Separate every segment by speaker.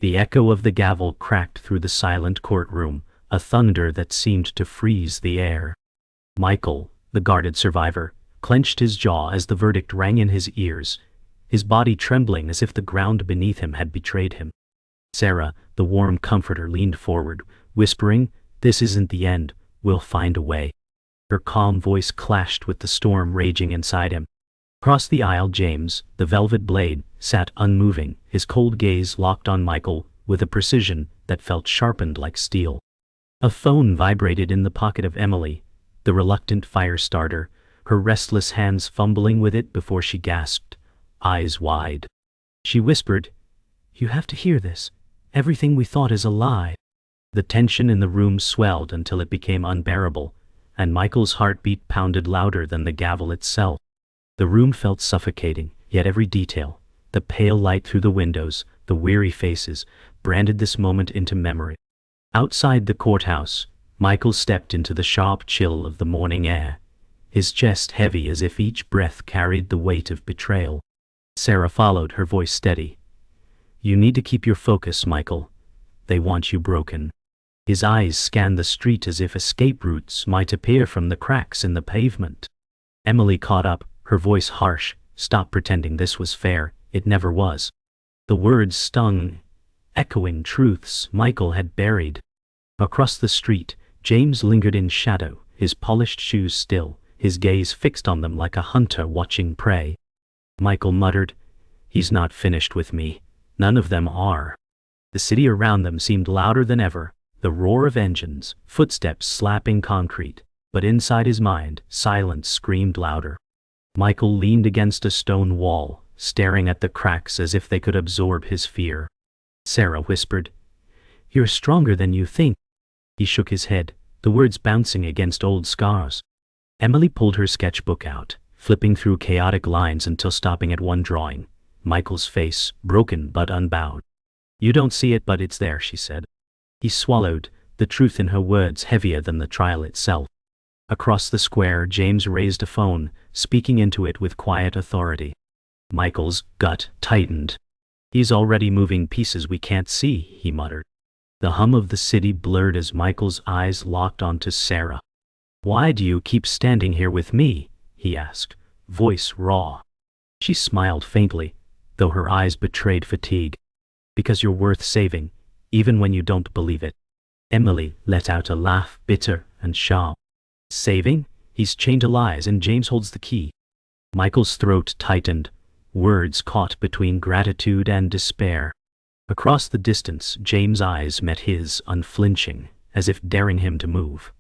Speaker 1: The echo of the gavel cracked through the silent courtroom, a thunder that seemed to freeze the air. Michael, the guarded survivor, clenched his jaw as the verdict rang in his ears, his body trembling as if the ground beneath him had betrayed him. Sarah, the warm comforter, leaned forward, whispering, "This isn't the end, we'll find a way." Her calm voice clashed with the storm raging inside him. Across the aisle, James, the velvet blade, sat unmoving, his cold gaze locked on Michael with a precision that felt sharpened like steel. A phone vibrated in the pocket of Emily, the reluctant fire starter, her restless hands fumbling with it before she gasped, eyes wide. She whispered, "You have to hear this. Everything we thought is a lie." The tension in the room swelled until it became unbearable, and Michael's heartbeat pounded louder than the gavel itself. The room felt suffocating, yet every detail, the pale light through the windows, the weary faces, branded this moment into memory. Outside the courthouse, Michael stepped into the sharp chill of the morning air, his chest heavy as if each breath carried the weight of betrayal. Sarah followed, her voice steady. "You need to keep your focus, Michael. They want you broken." His eyes scanned the street as if escape routes might appear from the cracks in the pavement. Emily caught up, her voice harsh. "Stop pretending this was fair, it never was." The words stung, echoing truths Michael had buried. Across the street, James lingered in shadow, his polished shoes still, his gaze fixed on them like a hunter watching prey. Michael muttered, "He's not finished with me. None of them are." The city around them seemed louder than ever, the roar of engines, footsteps slapping concrete, but inside his mind, silence screamed louder. Michael leaned against a stone wall, staring at the cracks as if they could absorb his fear. Sarah whispered, "You're stronger than you think." He shook his head, the words bouncing against old scars. Emily pulled her sketchbook out, flipping through chaotic lines until stopping at one drawing, Michael's face, broken but unbowed. "You don't see it, but it's there," she said. He swallowed, the truth in her words heavier than the trial itself. Across the square, James raised a phone, speaking into it with quiet authority. Michael's gut tightened. "He's already moving pieces we can't see," he muttered. The hum of the city blurred as Michael's eyes locked onto Sarah. "Why do you keep standing here with me?" he asked, voice raw. She smiled faintly, though her eyes betrayed fatigue. "Because you're worth saving, even when you don't believe it." Emily let out a laugh, bitter and sharp. "Saving? He's chained to lies and James holds the key." Michael's throat tightened, words caught between gratitude and despair. Across the distance, James' eyes met his, unflinching, as if daring him to move.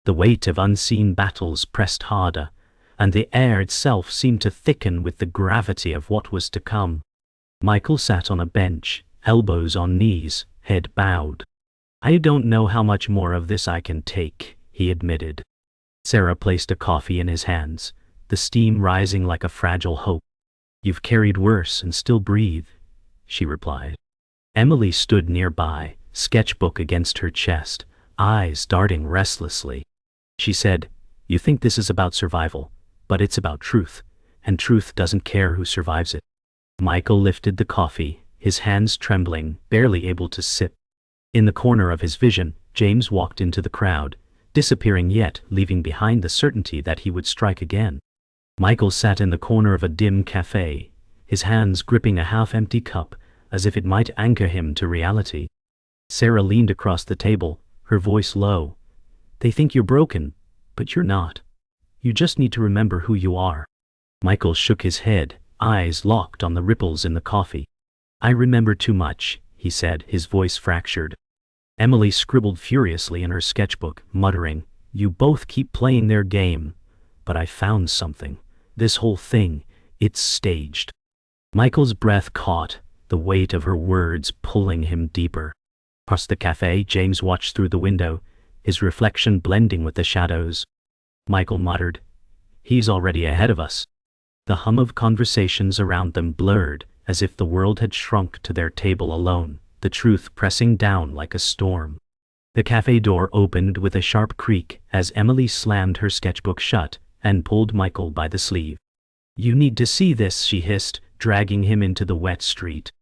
Speaker 1: The weight of unseen battles pressed harder, and the air itself seemed to thicken with the gravity of what was to come. Michael sat on a bench, elbows on knees, head bowed. "I don't know how much more of this I can take," he admitted. Sarah placed a coffee in his hands, the steam rising like a fragile hope. "You've carried worse and still breathe," she replied. Emily stood nearby, sketchbook against her chest, eyes darting restlessly. She said, "You think this is about survival, but it's about truth, and truth doesn't care who survives it." Michael lifted the coffee, his hands trembling, barely able to sip. In the corner of his vision, James walked into the crowd, disappearing yet leaving behind the certainty that he would strike again. Michael sat in the corner of a dim cafe, his hands gripping a half-empty cup as if it might anchor him to reality. Sarah leaned across the table, her voice low. "They think you're broken, but you're not. You just need to remember who you are." Michael shook his head, eyes locked on the ripples in the coffee. "I remember too much," he said, his voice fractured. Emily scribbled furiously in her sketchbook, muttering, "You both keep playing their game. But I found something. This whole thing, it's staged." Michael's breath caught, the weight of her words pulling him deeper. Across the cafe, James watched through the window, his reflection blending with the shadows. Michael muttered, "He's already ahead of us." The hum of conversations around them blurred, as if the world had shrunk to their table alone, the truth pressing down like a storm. The cafe door opened with a sharp creak as Emily slammed her sketchbook shut and pulled Michael by the sleeve. "You need to see this," she hissed, dragging him into the wet street.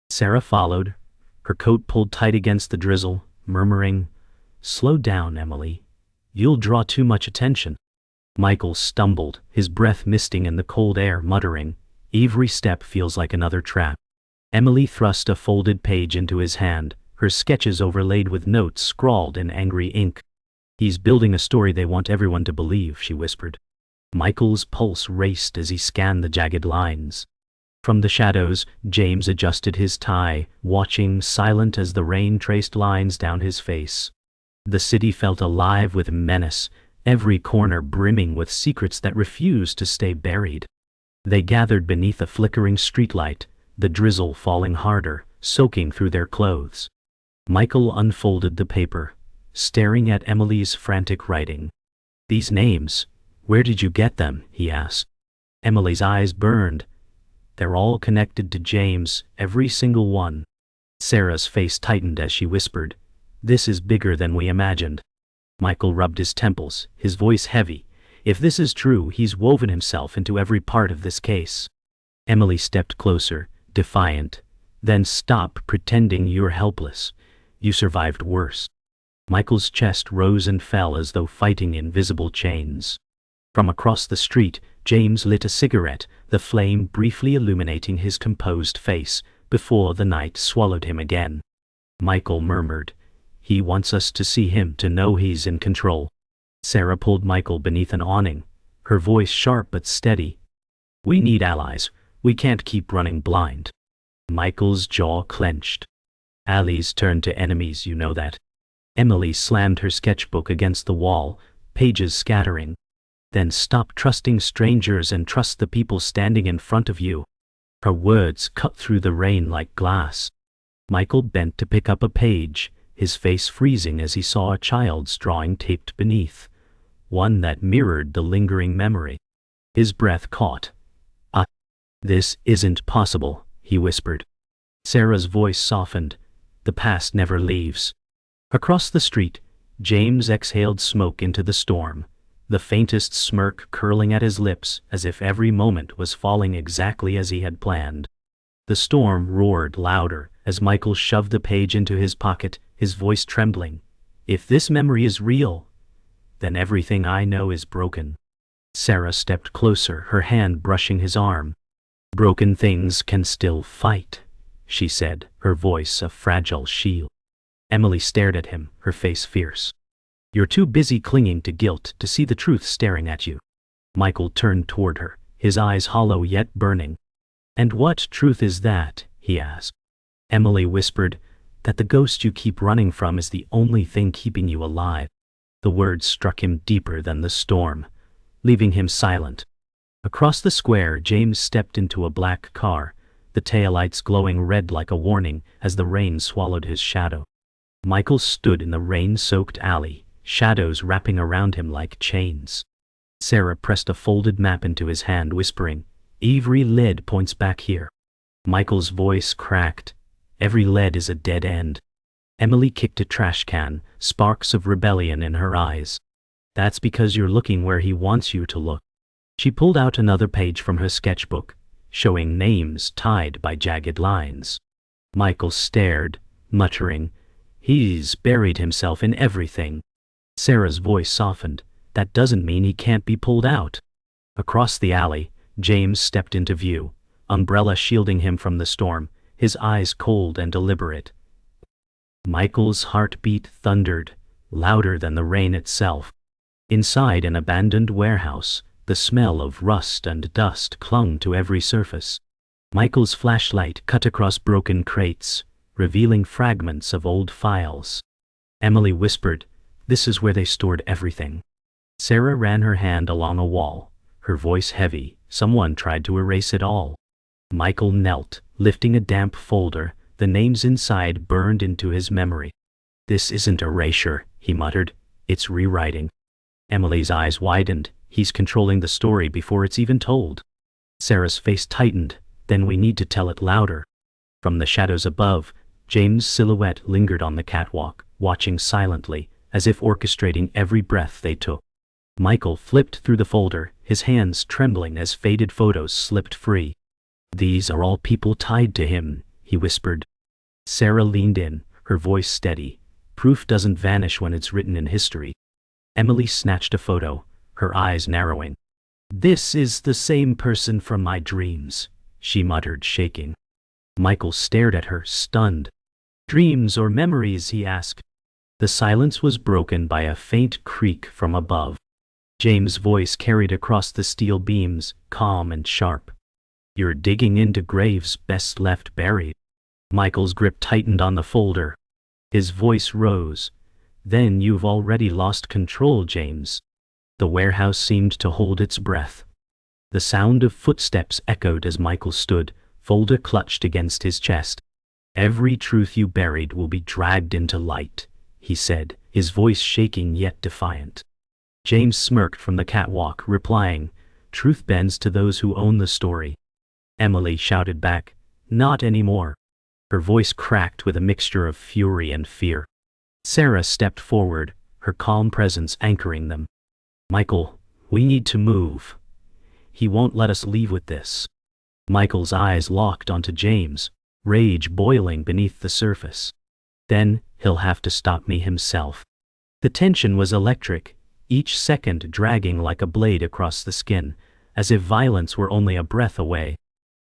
Speaker 1: Sarah followed, her coat pulled tight against the drizzle, murmuring, "Slow down, Emily. You'll draw too much attention." Michael stumbled, his breath misting in the cold air, muttering, "Every step feels like another trap." Emily thrust a folded page into his hand, her sketches overlaid with notes scrawled in angry ink. "He's building a story they want everyone to believe," she whispered. Michael's pulse raced as he scanned the jagged lines. From the shadows, James adjusted his tie, watching, silent as the rain traced lines down his face. The city felt alive with menace, every corner brimming with secrets that refused to stay buried. They gathered beneath a flickering streetlight, the drizzle falling harder, soaking through their clothes. Michael unfolded the paper, staring at Emily's frantic writing. "These names, where did you get them?" he asked. Emily's eyes burned. "They're all connected to James, every single one." Sarah's face tightened as she whispered, "This is bigger than we imagined." Michael rubbed his temples, his voice heavy. "If this is true, he's woven himself into every part of this case." Emily stepped closer, defiant. "Then stop pretending you're helpless. You survived worse." Michael's chest rose and fell as though fighting invisible chains. From across the street, James lit a cigarette, the flame briefly illuminating his composed face, before the night swallowed him again. Michael murmured, "He wants us to see him, to know he's in control." Sarah pulled Michael beneath an awning, her voice sharp but steady. "We need allies. We can't keep running blind." Michael's jaw clenched. "Allies turn to enemies, you know that." Emily slammed her sketchbook against the wall, pages scattering. "Then stop trusting strangers and trust the people standing in front of you." Her words cut through the rain like glass. Michael bent to pick up a page, his face freezing as he saw a child's drawing taped beneath, one that mirrored the lingering memory. His breath caught. "This isn't possible," he whispered. Sarah's voice softened. "The past never leaves." Across the street, James exhaled smoke into the storm, the faintest smirk curling at his lips as if every moment was falling exactly as he had planned. The storm roared louder as Michael shoved the page into his pocket, his voice trembling. "If this memory is real, then everything I know is broken." Sarah stepped closer, her hand brushing his arm. "Broken things can still fight," she said, her voice a fragile shield. Emily stared at him, her face fierce. "You're too busy clinging to guilt to see the truth staring at you." Michael turned toward her, his eyes hollow yet burning. "And what truth is that?" he asked. Emily whispered, "That the ghost you keep running from is the only thing keeping you alive." The words struck him deeper than the storm, leaving him silent. Across the square, James stepped into a black car, the taillights glowing red like a warning as the rain swallowed his shadow. Michael stood in the rain-soaked alley, shadows wrapping around him like chains. Sarah pressed a folded map into his hand, whispering, "Every lead points back here." Michael's voice cracked. "Every lead is a dead end." Emily kicked a trash can, sparks of rebellion in her eyes. "That's because you're looking where he wants you to look." She pulled out another page from her sketchbook, showing names tied by jagged lines. Michael stared, muttering, "He's buried himself in everything." Sarah's voice softened. "That doesn't mean he can't be pulled out." Across the alley, James stepped into view, umbrella shielding him from the storm, his eyes cold and deliberate. Michael's heartbeat thundered, louder than the rain itself. Inside an abandoned warehouse, the smell of rust and dust clung to every surface. Michael's flashlight cut across broken crates, revealing fragments of old files. Emily whispered, "This is where they stored everything." Sarah ran her hand along a wall, her voice heavy. Someone tried to erase it all. Michael knelt, lifting a damp folder, the names inside burned into his memory. "This isn't erasure," he muttered. "It's rewriting." Emily's eyes widened. "He's controlling the story before it's even told." Sarah's face tightened. "Then we need to tell it louder." From the shadows above, James' silhouette lingered on the catwalk, watching silently, as if orchestrating every breath they took. Michael flipped through the folder, his hands trembling as faded photos slipped free. "These are all people tied to him," he whispered. Sarah leaned in, her voice steady. Proof doesn't vanish when it's written in history. Emily snatched a photo, her eyes narrowing. This is the same person from my dreams, she muttered, shaking. Michael stared at her, stunned. Dreams or memories, he asked. The silence was broken by a faint creak from above. James' voice carried across the steel beams, calm and sharp. You're digging into graves best left buried. Michael's grip tightened on the folder. His voice rose. Then you've already lost control, James. The warehouse seemed to hold its breath. The sound of footsteps echoed as Michael stood, folder clutched against his chest. Every truth you buried will be dragged into light, he said, his voice shaking yet defiant. James smirked from the catwalk, replying, Truth bends to those who own the story. Emily shouted back, Not anymore. Her voice cracked with a mixture of fury and fear. Sarah stepped forward, her calm presence anchoring them. Michael, we need to move. He won't let us leave with this. Michael's eyes locked onto James, rage boiling beneath the surface. Then, he'll have to stop me himself. The tension was electric, each second dragging like a blade across the skin, as if violence were only a breath away.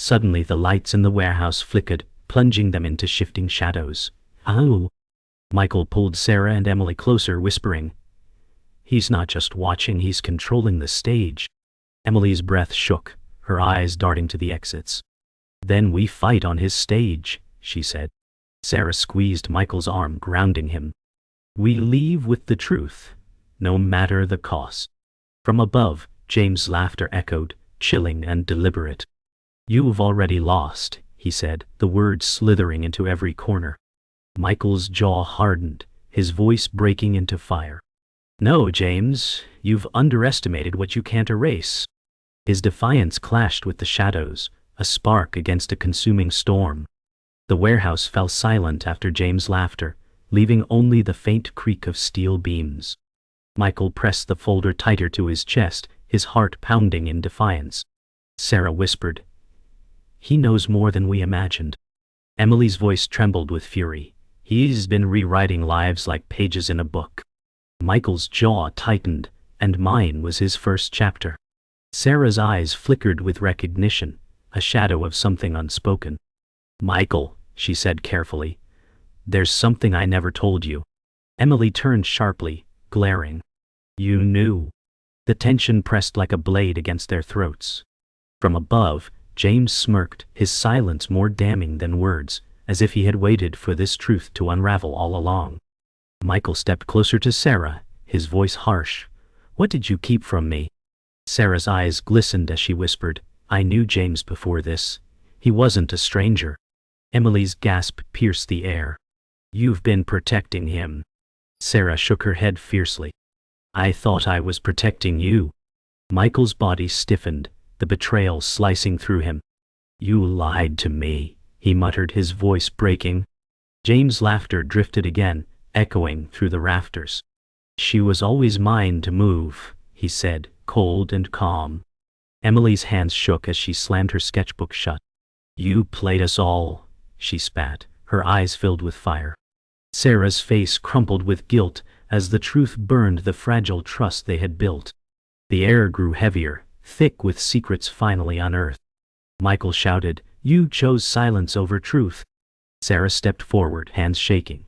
Speaker 1: Suddenly the lights in the warehouse flickered, plunging them into shifting shadows. Oh! Michael pulled Sarah and Emily closer, whispering, He's not just watching, he's controlling the stage. Emily's breath shook, her eyes darting to the exits. Then we fight on his stage, she said. Sarah squeezed Michael's arm, grounding him. We leave with the truth, no matter the cost. From above, James' laughter echoed, chilling and deliberate. You've already lost, he said, the words slithering into every corner. Michael's jaw hardened, his voice breaking into fire. No, James, you've underestimated what you can't erase. His defiance clashed with the shadows, a spark against a consuming storm. The warehouse fell silent after James' laughter, leaving only the faint creak of steel beams. Michael pressed the folder tighter to his chest, his heart pounding in defiance. Sarah whispered, He knows more than we imagined. Emily's voice trembled with fury. He's been rewriting lives like pages in a book. Michael's jaw tightened, and mine was his first chapter. Sarah's eyes flickered with recognition, a shadow of something unspoken. Michael, she said carefully, there's something I never told you. Emily turned sharply, glaring. You knew. The tension pressed like a blade against their throats. From above, James smirked, his silence more damning than words, as if he had waited for this truth to unravel all along. Michael stepped closer to Sarah, his voice harsh. What did you keep from me? Sarah's eyes glistened as she whispered, I knew James before this. He wasn't a stranger. Emily's gasp pierced the air. You've been protecting him. Sarah shook her head fiercely. I thought I was protecting you. Michael's body stiffened, the betrayal slicing through him. You lied to me, he muttered, his voice breaking. James' laughter drifted again, echoing through the rafters. She was always mine to move, he said, cold and calm. Emily's hands shook as she slammed her sketchbook shut. You played us all, she spat, her eyes filled with fire. Sarah's face crumpled with guilt as the truth burned the fragile trust they had built. The air grew heavier, thick with secrets finally unearthed. Michael shouted, You chose silence over truth. Sarah stepped forward, hands shaking.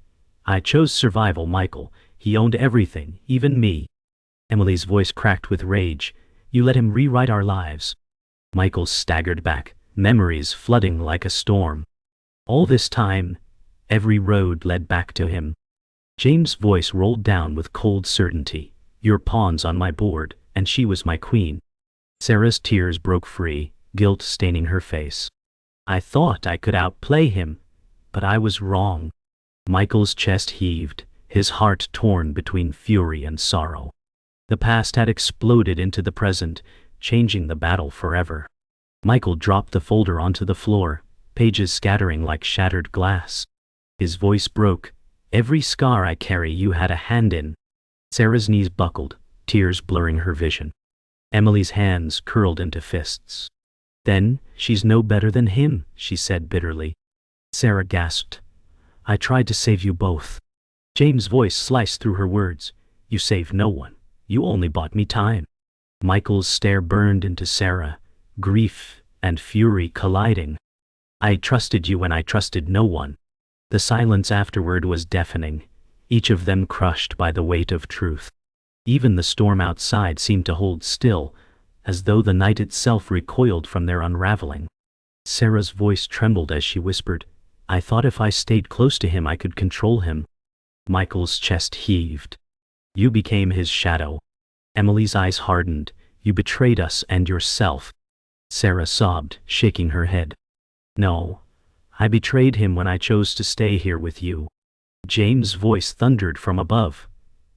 Speaker 1: I chose survival, Michael. He owned everything, even me. Emily's voice cracked with rage. You let him rewrite our lives. Michael staggered back, memories flooding like a storm. All this time, every road led back to him. James' voice rolled down with cold certainty. Your pawns on my board, and she was my queen. Sarah's tears broke free, guilt staining her face. I thought I could outplay him, but I was wrong. Michael's chest heaved, his heart torn between fury and sorrow. The past had exploded into the present, changing the battle forever. Michael dropped the folder onto the floor, pages scattering like shattered glass. His voice broke. Every scar I carry you had a hand in. Sarah's knees buckled, tears blurring her vision. Emily's hands curled into fists. Then, she's no better than him, she said bitterly. Sarah gasped. I tried to save you both. James' voice sliced through her words. You saved no one. You only bought me time. Michael's stare burned into Sarah, grief and fury colliding. I trusted you when I trusted no one. The silence afterward was deafening, each of them crushed by the weight of truth. Even the storm outside seemed to hold still, as though the night itself recoiled from their unraveling. Sarah's voice trembled as she whispered, I thought if I stayed close to him I could control him. Michael's chest heaved. You became his shadow. Emily's eyes hardened. You betrayed us and yourself. Sarah sobbed, shaking her head. No, I betrayed him when I chose to stay here with you. James' voice thundered from above.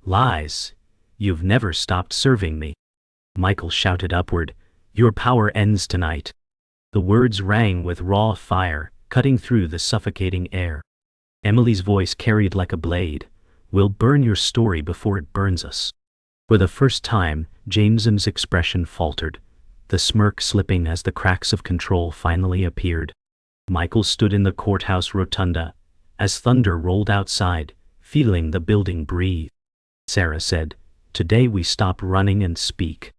Speaker 1: Lies. You've never stopped serving me. Michael shouted upward. Your power ends tonight. The words rang with raw fire, cutting through the suffocating air. Emily's voice carried like a blade. We'll burn your story before it burns us. For the first time, James's expression faltered, the smirk slipping as the cracks of control finally appeared. Michael stood in the courthouse rotunda, as thunder rolled outside, feeling the building breathe. Sarah said, Today we stop running and speak.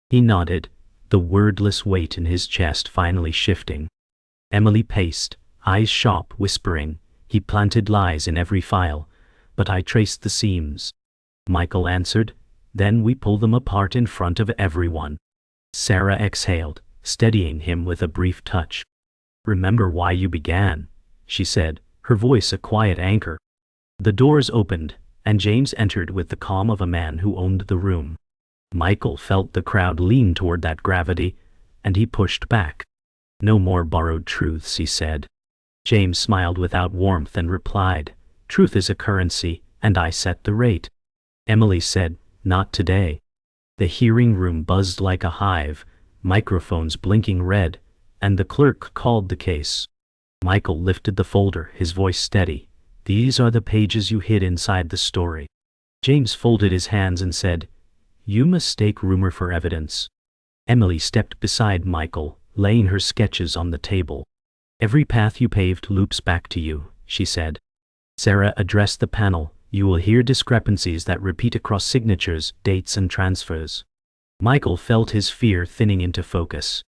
Speaker 1: He nodded, the wordless weight in his chest finally shifting. Emily paced, eyes sharp, whispering, He planted lies in every file, but I traced the seams. Michael answered, Then we pull them apart in front of everyone. Sarah exhaled, steadying him with a brief touch. Remember why you began, she said, her voice a quiet anchor. The doors opened, and James entered with the calm of a man who owned the room. Michael felt the crowd lean toward that gravity, and he pushed back. No more borrowed truths, he said. James smiled without warmth and replied, Truth is a currency, and I set the rate. Emily said, Not today. The hearing room buzzed like a hive, microphones blinking red, and the clerk called the case. Michael lifted the folder, his voice steady. These are the pages you hid inside the story. James folded his hands and said, You mistake rumor for evidence. Emily stepped beside Michael, laying her sketches on the table. Every path you paved loops back to you, she said. Sarah addressed the panel. You will hear discrepancies that repeat across signatures, dates, and transfers. Michael felt his fear thinning into focus.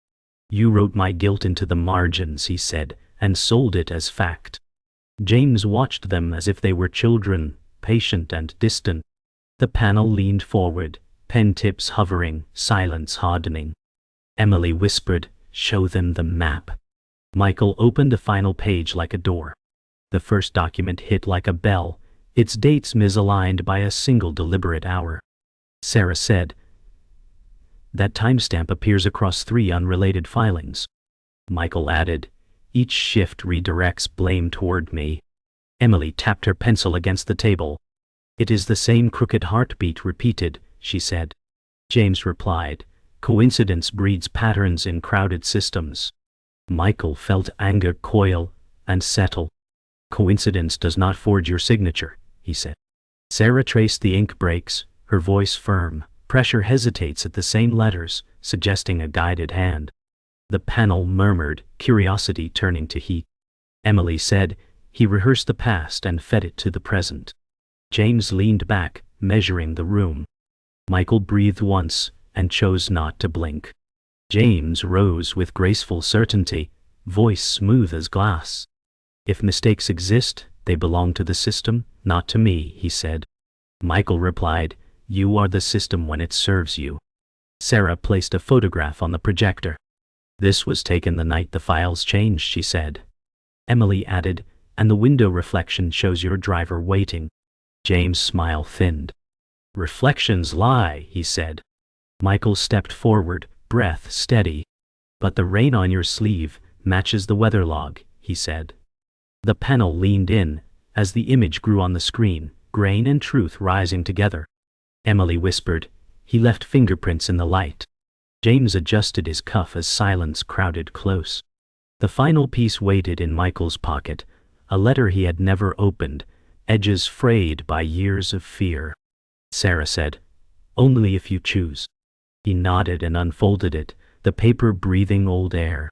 Speaker 1: You wrote my guilt into the margins, he said, and sold it as fact. James watched them as if they were children, patient and distant. The panel leaned forward, pen tips hovering, silence hardening. Emily whispered, Show them the map. Michael opened a final page like a door. The first document hit like a bell, its dates misaligned by a single deliberate hour. Sarah said, That timestamp appears across 3 unrelated filings. Michael added, Each shift redirects blame toward me. Emily tapped her pencil against the table. It is the same crooked heartbeat repeated, she said. James replied, Coincidence breeds patterns in crowded systems. Michael felt anger coil and settle. Coincidence does not forge your signature, he said. Sarah traced the ink breaks, her voice firm. Pressure hesitates at the same letters, suggesting a guided hand. The panel murmured, curiosity turning to heat. Emily said, He rehearsed the past and fed it to the present. James leaned back, measuring the room. Michael breathed once, and chose not to blink. James rose with graceful certainty, voice smooth as glass. If mistakes exist, they belong to the system, not to me, he said. Michael replied, You are the system when it serves you. Sarah placed a photograph on the projector. This was taken the night the files changed, she said. Emily added, And the window reflection shows your driver waiting. James' smile thinned. Reflections lie, he said. Michael stepped forward, breath steady. But the rain on your sleeve matches the weather log, he said. The panel leaned in, as the image grew on the screen, grain and truth rising together. Emily whispered, He left fingerprints in the light. James adjusted his cuff as silence crowded close. The final piece waited in Michael's pocket, a letter he had never opened, edges frayed by years of fear. Sarah said, Only if you choose. He nodded and unfolded it, the paper breathing old air.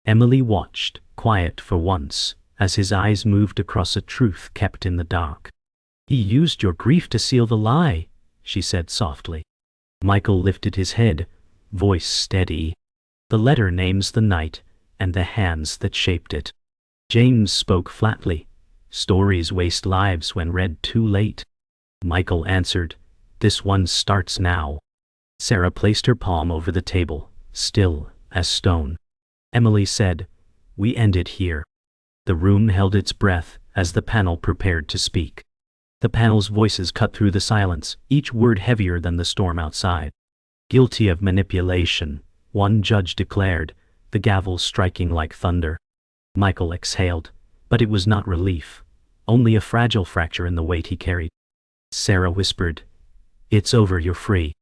Speaker 1: Emily watched, quiet for once, as his eyes moved across a truth kept in the dark. "He used your grief to seal the lie," she said softly. Michael lifted his head, voice steady. "The letter names the night and the hands that shaped it." James spoke flatly. "Stories waste lives when read too late." Michael answered, "This one starts now." Sarah placed her palm over the table, still as stone. Emily said, "We end it here." The room held its breath as the panel prepared to speak. The panel's voices cut through the silence, each word heavier than the storm outside. "Guilty of manipulation," one judge declared, the gavel striking like thunder. Michael exhaled, but it was not relief, only a fragile fracture in the weight he carried. Sarah whispered, "It's over, you're free."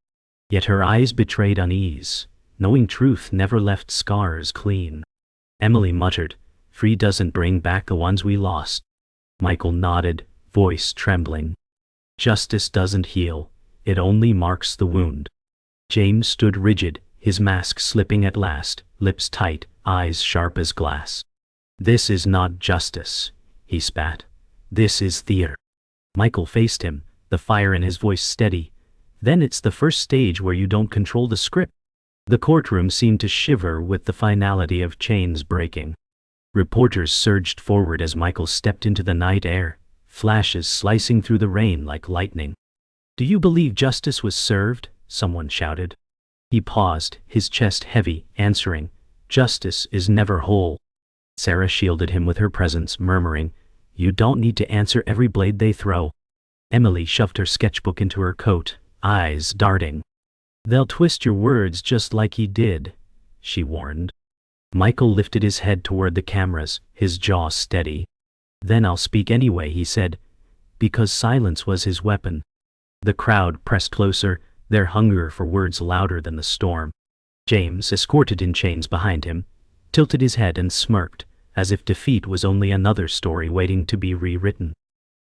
Speaker 1: Yet her eyes betrayed unease, knowing truth never left scars clean. Emily muttered, "Free doesn't bring back the ones we lost." Michael nodded, voice trembling. "Justice doesn't heal, it only marks the wound." James stood rigid, his mask slipping at last, lips tight, eyes sharp as glass. "This is not justice," he spat. "This is theater." Michael faced him, the fire in his voice steady. "Then it's the first stage where you don't control the script." The courtroom seemed to shiver with the finality of chains breaking. Reporters surged forward as Michael stepped into the night air, flashes slicing through the rain like lightning. "Do you believe justice was served?" someone shouted. He paused, his chest heavy, answering, "Justice is never whole." Sarah shielded him with her presence, murmuring, "You don't need to answer every blade they throw." Emily shoved her sketchbook into her coat, eyes darting. "They'll twist your words just like he did," she warned. Michael lifted his head toward the cameras, his jaw steady. "Then I'll speak anyway," he said, because silence was his weapon. The crowd pressed closer, their hunger for words louder than the storm. James, escorted in chains behind him, tilted his head and smirked, as if defeat was only another story waiting to be rewritten.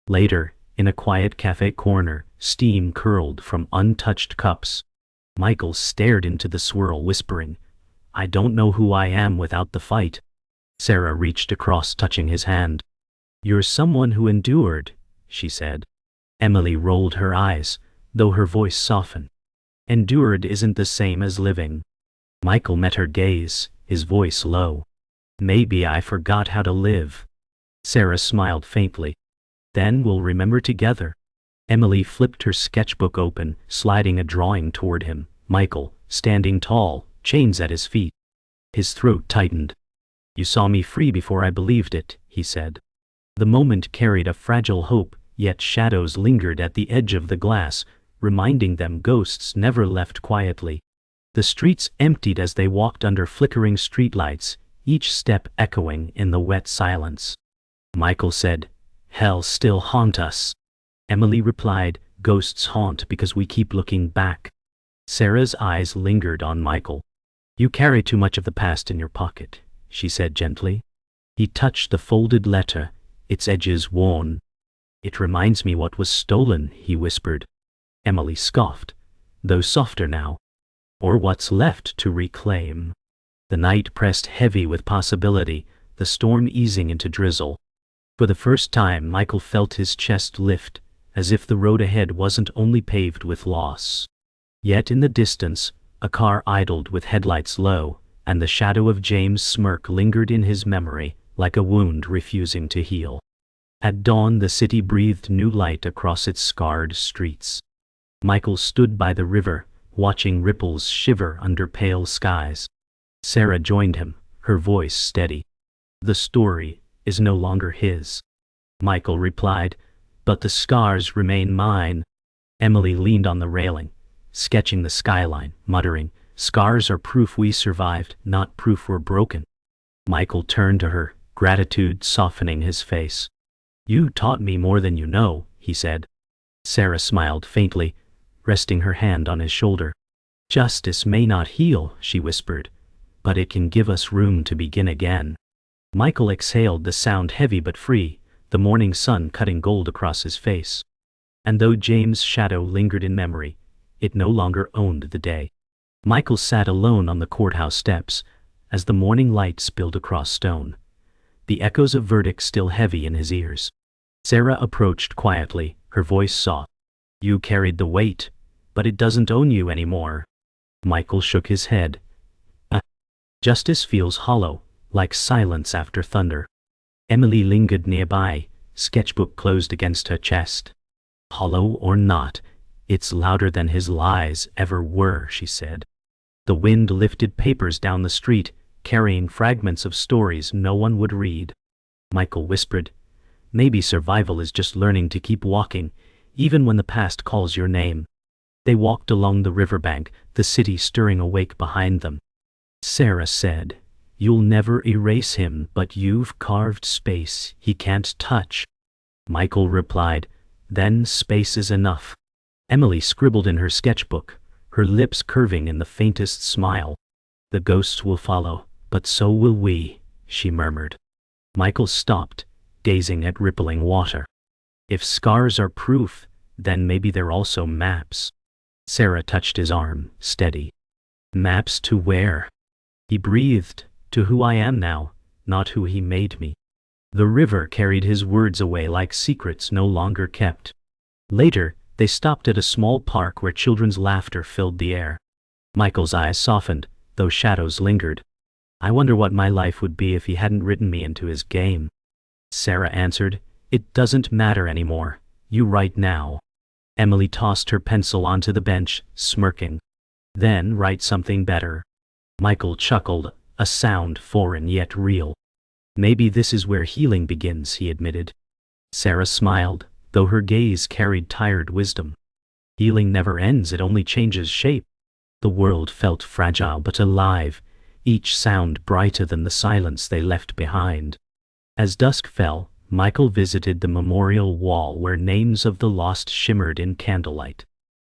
Speaker 1: Later, in a quiet cafe corner, steam curled from untouched cups. Michael stared into the swirl, whispering, "I don't know who I am without the fight." Sarah reached across, touching his hand. "You're someone who endured," she said. Emily rolled her eyes, though her voice softened. "Endured isn't the same as living." Michael met her gaze, his voice low. "Maybe I forgot how to live." Sarah smiled faintly. "Then we'll remember together." Emily flipped her sketchbook open, sliding a drawing toward him. Michael, standing tall, chains at his feet. His throat tightened. "You saw me free before I believed it," he said. The moment carried a fragile hope, yet shadows lingered at the edge of the glass, reminding them ghosts never left quietly. The streets emptied as they walked under flickering streetlights, each step echoing in the wet silence. Michael said, "Hell still haunt us." Emily replied, "Ghosts haunt because we keep looking back." Sarah's eyes lingered on Michael. "You carry too much of the past in your pocket," she said gently. He touched the folded letter, its edges worn. "It reminds me what was stolen," he whispered. Emily scoffed, though softer now. "Or what's left to reclaim." The night pressed heavy with possibility, the storm easing into drizzle. For the first time Michael felt his chest lift, as if the road ahead wasn't only paved with loss. Yet in the distance, a car idled with headlights low, and the shadow of James' smirk lingered in his memory, like a wound refusing to heal. At dawn the city breathed new light across its scarred streets. Michael stood by the river, watching ripples shiver under pale skies. Sarah joined him, her voice steady. "The story is no longer his," Michael replied, "but the scars remain mine." Emily leaned on the railing, sketching the skyline, muttering, "Scars are proof we survived, not proof we're broken." Michael turned to her, gratitude softening his face. "You taught me more than you know," he said. Sarah smiled faintly, resting her hand on his shoulder. "Justice may not heal," she whispered, "but it can give us room to begin again." Michael exhaled, the sound heavy but free, the morning sun cutting gold across his face. And though James' shadow lingered in memory, it no longer owned the day. Michael sat alone on the courthouse steps, as the morning light spilled across stone. the echoes of verdict still heavy in his ears. Sarah approached quietly, her voice soft. You carried the weight, but it doesn't own you anymore. Michael shook his head. Justice feels hollow, like silence after thunder. Emily lingered nearby, sketchbook closed against her chest. Hollow or not, it's louder than his lies ever were, she said. The wind lifted papers down the street, carrying fragments of stories no one would read. Michael whispered, maybe survival is just learning to keep walking, even when the past calls your name. They walked along the riverbank, the city stirring awake behind them. Sarah said, you'll never erase him, but you've carved space he can't touch. Michael replied, then space is enough. Emily scribbled in her sketchbook, her lips curving in the faintest smile. The ghosts will follow, but so will we, she murmured. Michael stopped, gazing at rippling water. If scars are proof, then maybe they're also maps. Sarah touched his arm, steady. Maps to where? He breathed, to who I am now, not who he made me. The river carried his words away like secrets no longer kept. Later, they stopped at a small park where children's laughter filled the air. Michael's eyes softened, though shadows lingered. I wonder what my life would be if he hadn't written me into his game. Sarah answered, it doesn't matter anymore. You write now. Emily tossed her pencil onto the bench, smirking. Then write something better. Michael chuckled, a sound foreign yet real. Maybe this is where healing begins, he admitted. Sarah smiled, though her gaze carried tired wisdom. Healing never ends, it only changes shape. The world felt fragile but alive, each sound brighter than the silence they left behind. As dusk fell, Michael visited the memorial wall where names of the lost shimmered in candlelight.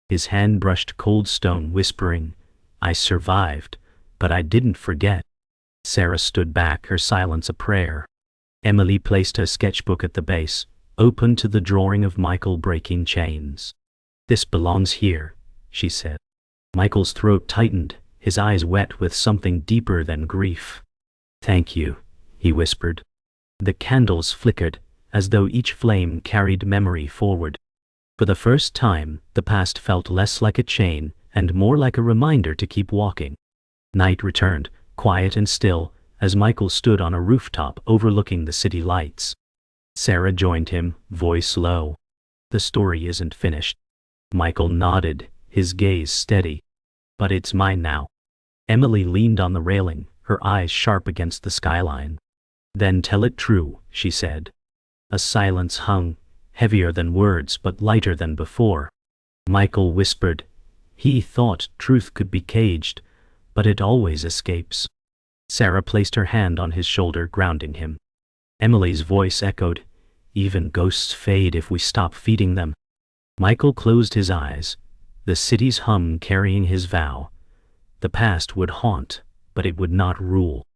Speaker 1: His hand brushed cold stone, whispering, I survived, but I didn't forget. Sarah stood back, her silence a prayer. Emily placed her sketchbook at the base, open to the drawing of Michael breaking chains. This belongs here, she said. Michael's throat tightened, his eyes wet with something deeper than grief. Thank you, he whispered. The candles flickered, as though each flame carried memory forward. For the first time, the past felt less like a chain and more like a reminder to keep walking. Night returned, quiet and still, as Michael stood on a rooftop overlooking the city lights. Sarah joined him, voice low. The story isn't finished. Michael nodded, his gaze steady. But it's mine now. Emily leaned on the railing, her eyes sharp against the skyline. Then tell it true, she said. A silence hung, heavier than words but lighter than before. Michael whispered. He thought truth could be caged, but it always escapes. Sarah placed her hand on his shoulder, grounding him. Emily's voice echoed, even ghosts fade if we stop feeding them. Michael closed his eyes, the city's hum carrying his vow. The past would haunt, but it would not rule.